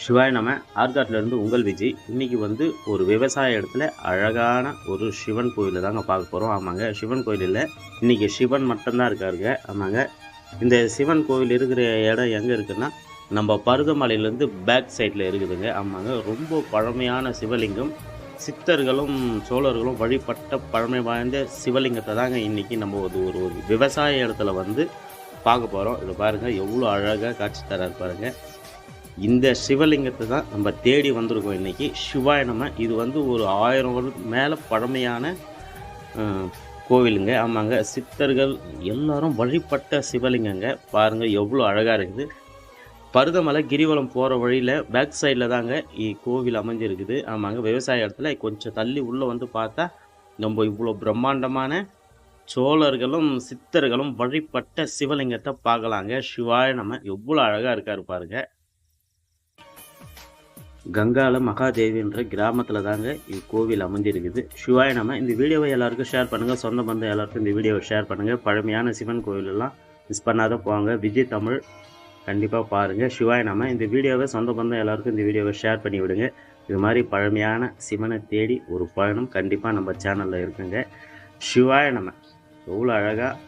சிவாய நம. ஆற்காட்டிலேருந்து உங்கள் விஜய். இன்றைக்கி வந்து ஒரு விவசாய இடத்துல அழகான ஒரு சிவன் கோயிலை தாங்க பார்க்க போகிறோம். ஆமாங்க, சிவன் கோயில் இல்லை, இன்றைக்கி சிவன் மட்டும்தான் இருக்காருங்க. ஆமாங்க, இந்த சிவன் கோவில் இருக்கிற இடம் எங்கே இருக்குன்னா நம்ம பருதமலையிலேருந்து பேக் சைடில் இருக்குதுங்க. ஆமாங்க, ரொம்ப பழமையான சிவலிங்கம். சித்தர்களும் சோழர்களும் வழிபட்ட பழமை வாய்ந்த சிவலிங்கத்தை தாங்க இன்றைக்கி நம்ம ஒரு விவசாய இடத்துல வந்து பார்க்க போகிறோம். இதை பாருங்கள், எவ்வளோ அழகாக காட்சி தராரு பாருங்கள். இந்த சிவலிங்கத்தை தான் நம்ம தேடி வந்திருக்கோம் இன்றைக்கி. சிவாய நம. இது வந்து ஒரு 1000 வருடம் மேலே பழமையான கோவிலுங்க. ஆமாங்க, சித்தர்கள் எல்லாரும் வழிபட்ட சிவலிங்கங்க. பாருங்கள் எவ்வளோ அழகாக இருக்குது. பருதமலை கிரிவலம் போகிற வழியில் பேக் சைடில் தாங்க கோவில் அமைஞ்சிருக்குது. ஆமாங்க, விவசாய இடத்துல கொஞ்சம் தள்ளி உள்ளே வந்து பார்த்தா நம்ம இவ்வளோ பிரம்மாண்டமான சோழர்களும் சித்தர்களும் வழிபட்ட சிவலிங்கத்தை பார்க்கலாங்க. சிவாய நம. எவ்வளோ அழகாக இருக்காரு பாருங்க. கங்கால மகாதேவின்ற கிராமத்தில் தாங்க இக்கோவில் அமைஞ்சிருக்குது. சிவாய நம. இந்த வீடியோவை எல்லாருக்கும் ஷேர் பண்ணுங்கள். சொந்த பந்தம் எல்லாருக்கும் இந்த வீடியோவை ஷேர் பண்ணுங்கள். பழமையான சிவன் கோவிலெல்லாம் மிஸ் பண்ணாத போங்க. விஜய் தமிழ் கண்டிப்பாக பாருங்கள். சிவாய நம. இந்த வீடியோவை சொந்த பந்தம் எல்லாருக்கும் இந்த வீடியோவை ஷேர் பண்ணி விடுங்க. இது மாதிரி பழமையான சிவனை தேடி ஒரு பயணம் கண்டிப்பாக நம்ம சேனலில் இருக்குங்க. சிவாய நம. எவ்வளோ அழகாக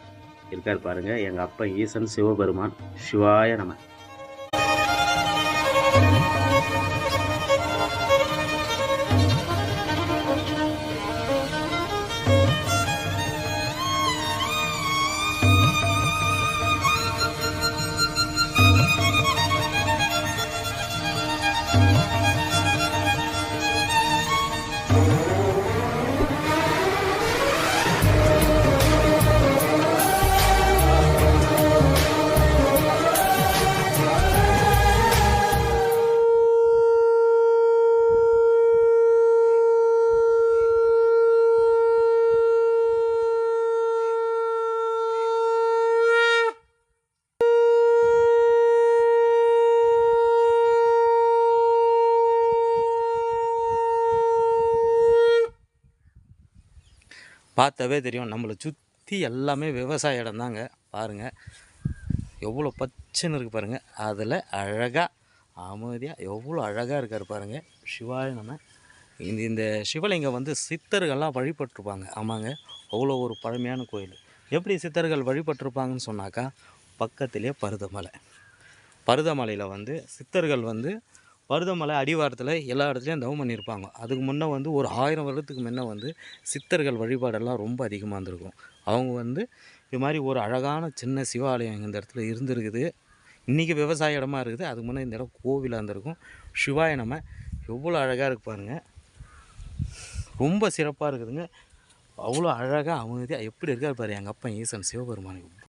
இருக்கார் பாருங்கள் எங்கள் அப்பா ஈசன் சிவபெருமான். சிவாய நம. பார்த்தாவே தெரியும், நம்மளை சுற்றி எல்லாமே விவசாய இடம் தாங்க. பாருங்கள் எவ்வளோ பச்சைன்னு இருக்குது பாருங்கள். அதில் அழகாக அமைதியாக எவ்வளோ அழகாக இருக்கார் பாருங்கள். சிவாய நம்ம. இந்த சிவலிங்கம் வந்து சித்தர்கள்லாம் வழிபட்டிருப்பாங்க. ஆமாங்க, அவ்வளோ ஒரு பழமையான கோயில். எப்படி சித்தர்கள் வழிபட்டிருப்பாங்கன்னு சொன்னாக்கா, பக்கத்திலே பருதமலையில் வந்து சித்தர்கள் வந்து பருதமலை அடிவாரத்தில் எல்லா இடத்துலையும் தவம் பண்ணியிருப்பாங்க. அதுக்கு முன்னே வந்து ஒரு 1000 வருடத்துக்கு முன்னே வந்து சித்தர்கள் வழிபாடெல்லாம் ரொம்ப அதிகமாக இருந்திருக்கும். அவங்க வந்து இது மாதிரி ஒரு அழகான சின்ன சிவாலயம் இந்த இடத்துல இருந்திருக்குது. இன்றைக்கி விவசாய இடமா இருக்குது. அதுக்கு முன்னே இந்த இடம் கோவிலாக இருந்திருக்கும். சிவாய நம. எவ்வளோ அழகாக இருக்கு பாருங்கள். ரொம்ப சிறப்பாக இருக்குதுங்க. அவ்வளோ அழகாக அமைதியாக எப்படி இருக்கார் பாரு எங்கள் அப்பா ஈசன் சிவபெருமானுக்கு.